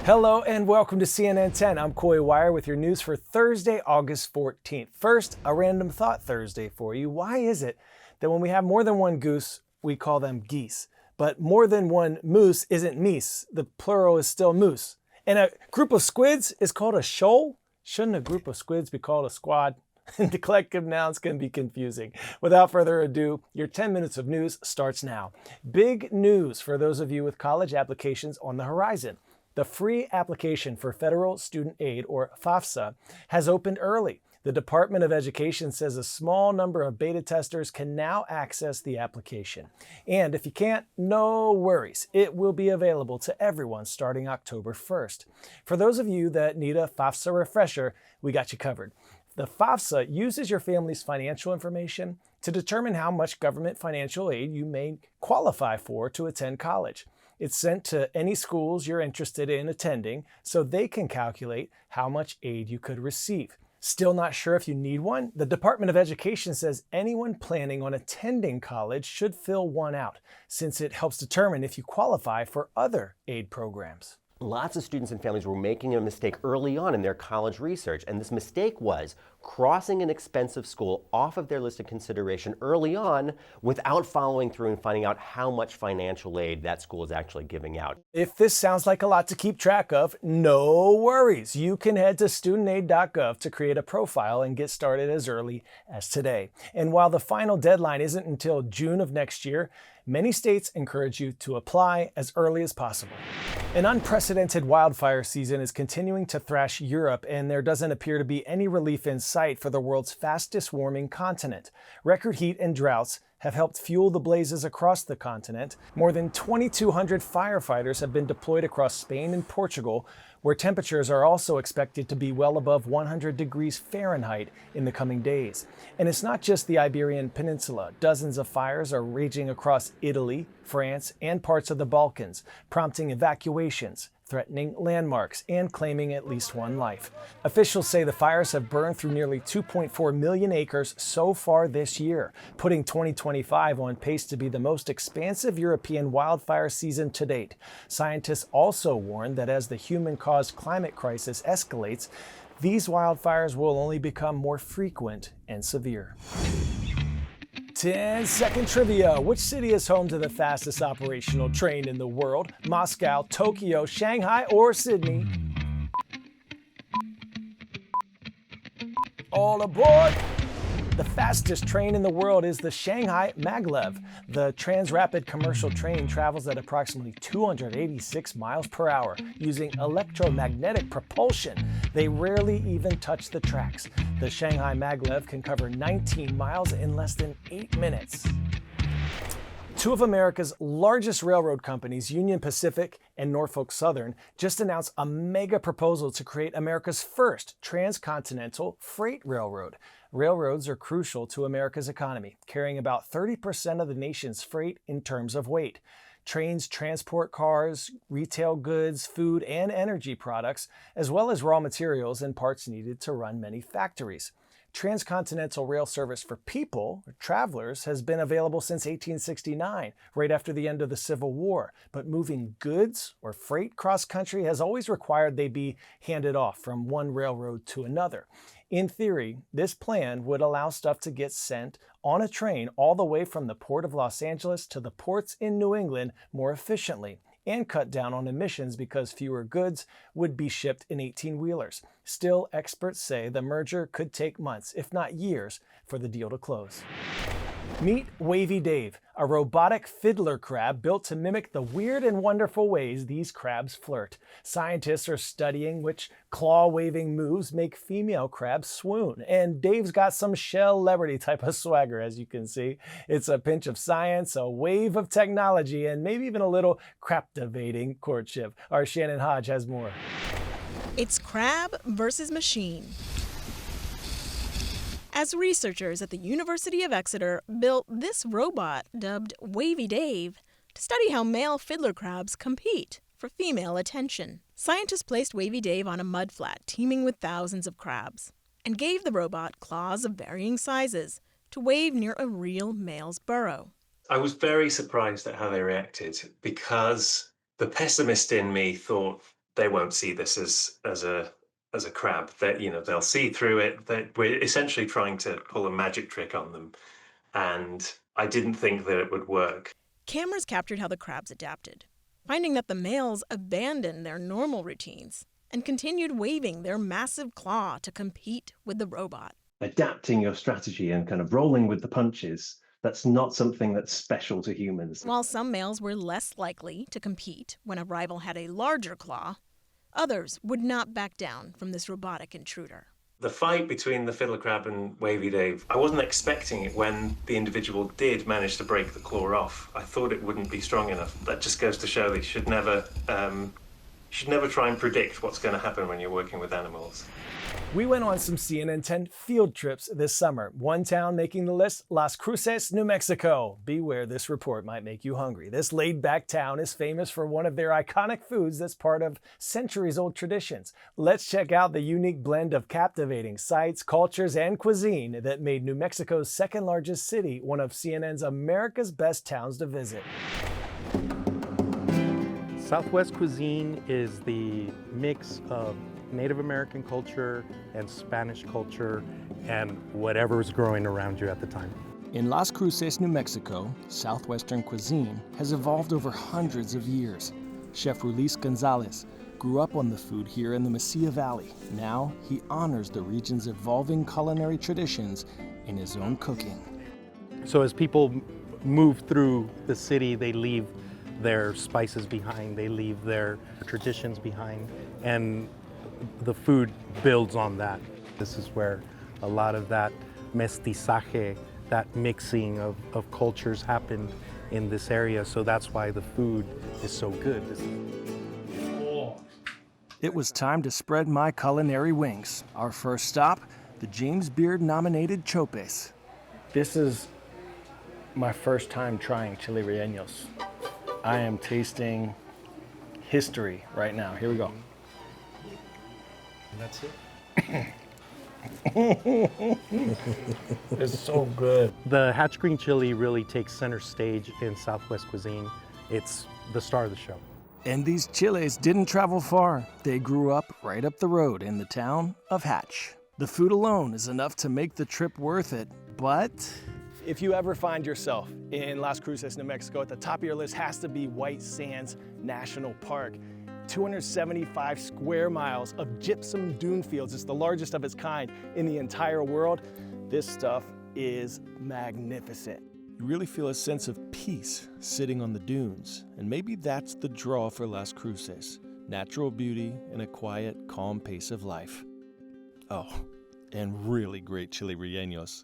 Hello and welcome to CNN 10. I'm Coy Wire with your news for Thursday, August 14th. First, a random thought Thursday for you. Why is it that when we have more than one goose, we call them geese? But more than one moose isn't meese. The plural is still moose. And a group of squids is called a shoal? Shouldn't a group of squids be called a squad? The collective nouns can be confusing. Without further ado, your 10 minutes of news starts now. Big news for those of you with college applications on the horizon. The free application for federal student aid, or FAFSA, has opened early. The Department of Education says a small number of beta testers can now access the application. And if you can't, no worries. It will be available to everyone starting October 1st. For those of you that need a FAFSA refresher, we got you covered. The FAFSA uses your family's financial information to determine how much government financial aid you may qualify for to attend college. It's sent to any schools you're interested in attending so they can calculate how much aid you could receive. Still not sure if you need one? The Department of Education says anyone planning on attending college should fill one out, since it helps determine if you qualify for other aid programs. Lots of students and families were making a mistake early on in their college research, and this mistake was crossing an expensive school off of their list of consideration early on without following through and finding out how much financial aid that school is actually giving out. If this sounds like a lot to keep track of, no worries. You can head to studentaid.gov to create a profile and get started as early as today. And while the final deadline isn't until June of next year, many states encourage you to apply as early as possible. An unprecedented wildfire season is continuing to thrash Europe, and there doesn't appear to be any relief in sight for the world's fastest warming continent. Record heat and droughts have helped fuel the blazes across the continent. More than 2,200 firefighters have been deployed across Spain and Portugal, where temperatures are also expected to be well above 100 degrees Fahrenheit in the coming days. And it's not just the Iberian Peninsula. Dozens of fires are raging across Italy, France, and parts of the Balkans, prompting evacuations, threatening landmarks, and claiming at least one life. Officials say the fires have burned through nearly 2.4 million acres so far this year, putting 2025 on pace to be the most expansive European wildfire season to date. Scientists also warn that as the human-caused climate crisis escalates, these wildfires will only become more frequent and severe. 10-second trivia. Which city is home to the fastest operational train in the world? Moscow, Tokyo, Shanghai, or Sydney? All aboard! The fastest train in the world is the Shanghai Maglev. The Transrapid commercial train travels at approximately 286 miles per hour using electromagnetic propulsion. They rarely even touch the tracks. The Shanghai Maglev can cover 19 miles in less than 8 minutes. Two of America's largest railroad companies, Union Pacific and Norfolk Southern, just announced a mega proposal to create America's first transcontinental freight railroad. Railroads are crucial to America's economy, carrying about 30% of the nation's freight in terms of weight. Trains transport cars, retail goods, food, and energy products, as well as raw materials and parts needed to run many factories. Transcontinental rail service for people, or travelers, has been available since 1869, right after the end of the Civil War. But moving goods or freight cross-country has always required they be handed off from one railroad to another. In theory, this plan would allow stuff to get sent on a train all the way from the Port of Los Angeles to the ports in New England more efficiently, and cut down on emissions because fewer goods would be shipped in 18-wheelers. Still, experts say the merger could take months, if not years, for the deal to close. Meet Wavy Dave, a robotic fiddler crab built to mimic the weird and wonderful ways these crabs flirt. Scientists are studying which claw-waving moves make female crabs swoon. And Dave's got some celebrity type of swagger, as you can see. It's a pinch of science, a wave of technology, and maybe even a little captivating courtship. Our Shannon Hodge has more. It's crab versus machine. As researchers at the University of Exeter built this robot dubbed Wavy Dave to study how male fiddler crabs compete for female attention. Scientists placed Wavy Dave on a mudflat teeming with thousands of crabs and gave the robot claws of varying sizes to wave near a real male's burrow. I was very surprised at how they reacted because the pessimist in me thought they won't see this as a crab. That, you know, they'll see through it. That we're essentially trying to pull a magic trick on them, and I didn't think that it would work. Cameras captured how the crabs adapted, finding that the males abandoned their normal routines and continued waving their massive claw to compete with the robot. Adapting your strategy and kind of rolling with the punches, that's not something that's special to humans. While some males were less likely to compete when a rival had a larger claw, others would not back down from this robotic intruder. The fight between the fiddler crab and Wavy Dave, I wasn't expecting it when the individual did manage to break the claw off. I thought it wouldn't be strong enough. That just goes to show that you should never try and predict what's going to happen when you're working with animals. We went on some CNN 10 field trips this summer. One town making the list, Las Cruces, New Mexico. Beware, this report might make you hungry. This laid-back town is famous for one of their iconic foods that's part of centuries-old traditions. Let's check out the unique blend of captivating sights, cultures, and cuisine that made New Mexico's second-largest city one of CNN's America's Best Towns to Visit. Southwest cuisine is the mix of Native American culture and Spanish culture and whatever's growing around you at the time. In Las Cruces, New Mexico, Southwestern cuisine has evolved over hundreds of years. Chef Rulis Gonzalez grew up on the food here in the Mesilla Valley. Now he honors the region's evolving culinary traditions in his own cooking. So as people move through the city, they leave their spices behind, they leave their traditions behind, and the food builds on that. This is where a lot of that mestizaje, that mixing of cultures happened in this area, so that's why the food is so good. It was time to spread my culinary wings. Our first stop, the James Beard nominated chopes. This is my first time trying chili rellenos. I am tasting history right now. Here we go. That's it. It's so good. The Hatch Green chili really takes center stage in Southwest cuisine. It's the star of the show. And these chiles didn't travel far. They grew up right up the road in the town of Hatch. The food alone is enough to make the trip worth it, but if you ever find yourself in Las Cruces, New Mexico, at the top of your list has to be White Sands National Park. 275 square miles of gypsum dune fields. It's the largest of its kind in the entire world. This stuff is magnificent. You really feel a sense of peace sitting on the dunes, and maybe that's the draw for Las Cruces. Natural beauty and a quiet, calm pace of life. Oh, and really great chili rellenos.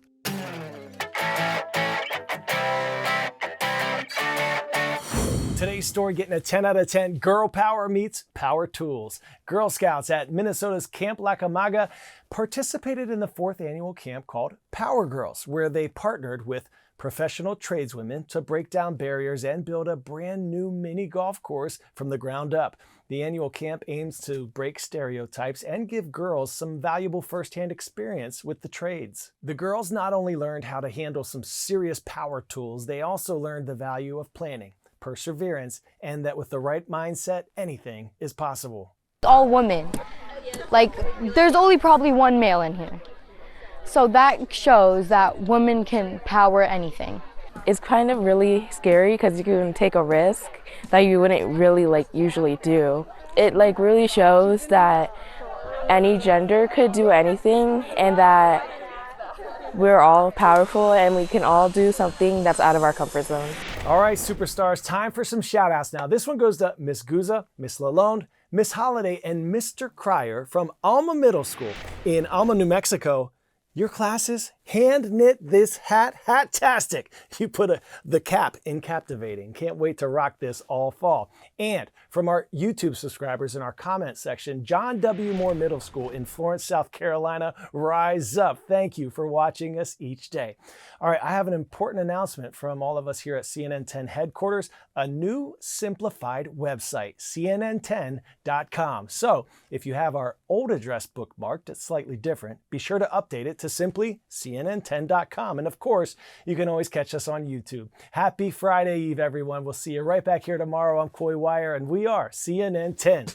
Today's story getting a 10 out of 10. Girl power meets power tools. Girl Scouts at Minnesota's Camp Lacamaga participated in the 4th annual camp called Power Girls, where they partnered with professional tradeswomen to break down barriers and build a brand new mini golf course from the ground up. The annual camp aims to break stereotypes and give girls some valuable firsthand experience with the trades. The girls not only learned how to handle some serious power tools, they also learned the value of planning, perseverance, and that with the right mindset, anything is possible. All women. Like, there's only probably one male in here. So that shows that women can power anything. It's kind of really scary because you can take a risk that you wouldn't really usually do. It really shows that any gender could do anything and that we're all powerful and we can all do something that's out of our comfort zone. All right, superstars, time for some shout outs now. This one goes to Miss Guza, Miss Lalonde, Miss Holiday, and Mr. Cryer from Alma Middle School in Alma, New Mexico. Your classes hand knit this hat-tastic. You put the cap in captivating. Can't wait to rock this all fall. And from our YouTube subscribers in our comment section, John W. Moore Middle School in Florence, South Carolina, rise up. Thank you for watching us each day. All right, I have an important announcement from all of us here at CNN 10 headquarters, a new simplified website, cnn10.com. So if you have our old address bookmarked, it's slightly different, be sure to update it to simply cnn10.com. And of course, you can always catch us on YouTube. Happy Friday Eve, everyone. We'll see you right back here tomorrow. I'm Coy Wire, and we are CNN 10.